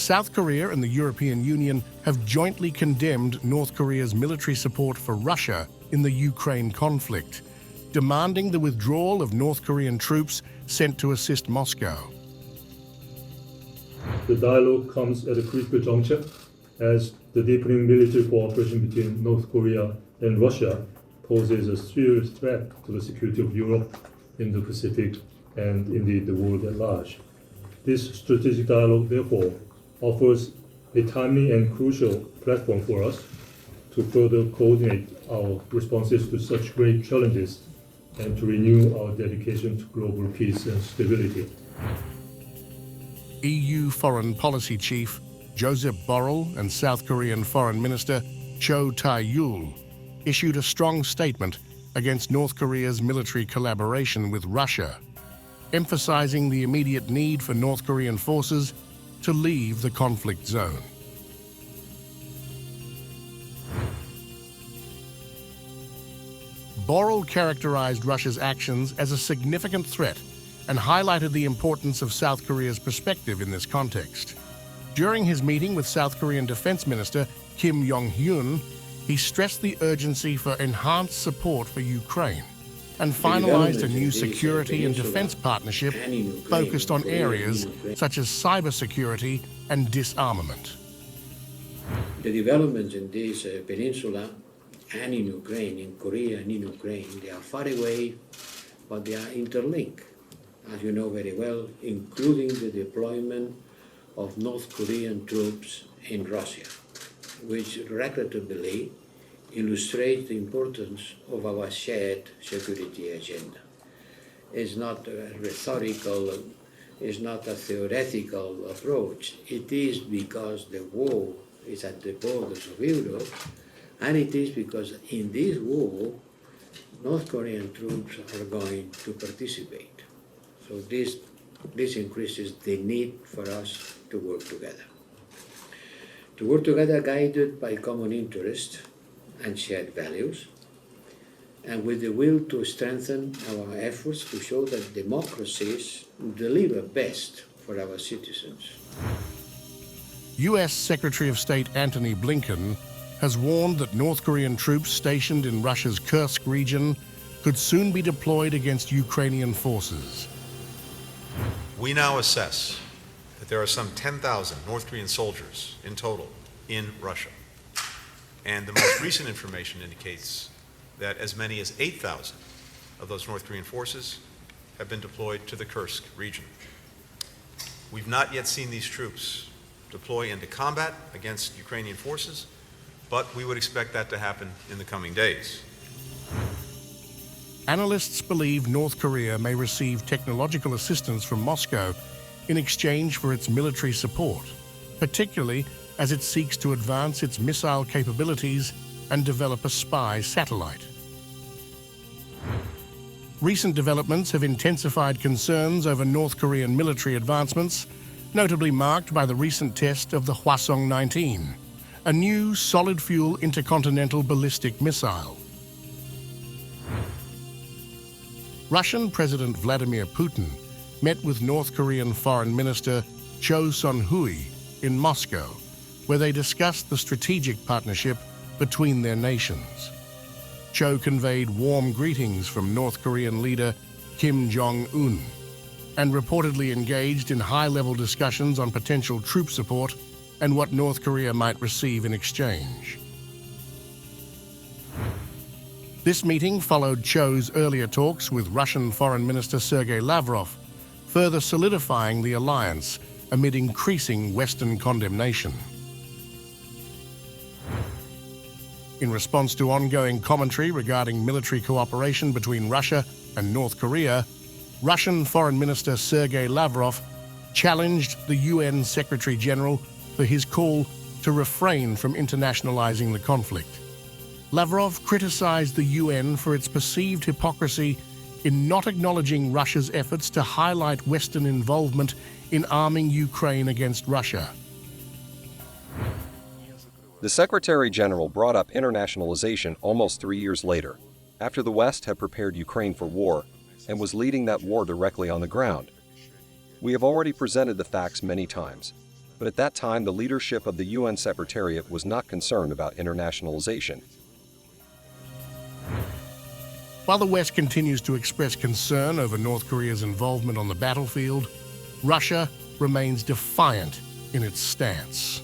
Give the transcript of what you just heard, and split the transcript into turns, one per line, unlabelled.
South Korea and the European Union have jointly condemned North Korea's military support for Russia in the Ukraine conflict, demanding the withdrawal of North Korean troops sent to assist Moscow.
The dialogue comes at a critical juncture as the deepening military cooperation between North Korea and Russia poses a serious threat to the security of Europe, in the Pacific, and indeed the world at large. This strategic dialogue, therefore, offers a timely and crucial platform for us to further coordinate our responses to such great challenges and to renew our dedication to global peace and stability.
EU Foreign Policy Chief Josep Borrell and South Korean Foreign Minister Choe issued a strong statement against North Korea's military collaboration with Russia, emphasizing the immediate need for North Korean forces to leave the conflict zone. Borrell characterized Russia's actions as a significant threat and highlighted the importance of South Korea's perspective in this context. During his meeting with South Korean Defense Minister Kim Jong-hyun, he stressed the urgency for enhanced support for Ukraine and finalized a new security and defense partnership focused on areas such as cybersecurity and disarmament.
The developments in this peninsula and in Ukraine, in Korea and in Ukraine, they are far away, but they are interlinked, as you know very well, including the deployment of North Korean troops in Russia, which regrettably illustrates the importance of our shared security agenda. It's not a rhetorical, it's not a theoretical approach. It is because the war is at the borders of Europe, and it is because in this war, North Korean troops are going to participate. So this increases the need for us to work together. To work together guided by common interest and shared values, and with the will to strengthen our efforts to show that democracies deliver best for our citizens.
U.S. Secretary of State Antony Blinken has warned that North Korean troops stationed in Russia's Kursk region could soon be deployed against Ukrainian forces.
We now assess that there are some 10,000 North Korean soldiers in total in Russia. And the most recent information indicates that as many as 8,000 of those North Korean forces have been deployed to the Kursk region. We've not yet seen these troops deploy into combat against Ukrainian forces, but we would expect that to happen in the coming days.
Analysts believe North Korea may receive technological assistance from Moscow in exchange for its military support, particularly as it seeks to advance its missile capabilities and develop a spy satellite. Recent developments have intensified concerns over North Korean military advancements, notably marked by the recent test of the Hwasong-19, a new solid-fuel intercontinental ballistic missile. Russian President Vladimir Putin met with North Korean Foreign Minister Choe in Moscow, where they discussed the strategic partnership between their nations. Choe conveyed warm greetings from North Korean leader Kim Jong-un and reportedly engaged in high-level discussions on potential troop support and what North Korea might receive in exchange. This meeting followed Choe's earlier talks with Russian Foreign Minister Sergey Lavrov, further solidifying the alliance amid increasing Western condemnation. In response to ongoing commentary regarding military cooperation between Russia and North Korea, Russian Foreign Minister Sergey Lavrov challenged the UN Secretary-General for his call to refrain from internationalizing the conflict. Lavrov criticized the UN for its perceived hypocrisy in not acknowledging Russia's efforts to highlight Western involvement in arming Ukraine against Russia.
The Secretary-General brought up internationalization almost 3 years later, after the West had prepared Ukraine for war and was leading that war directly on the ground. We have already presented the facts many times, But at that time, the leadership of the UN Secretariat was not concerned about internationalization.
While the West continues to express concern over North Korea's involvement on the battlefield, Russia remains defiant in its stance.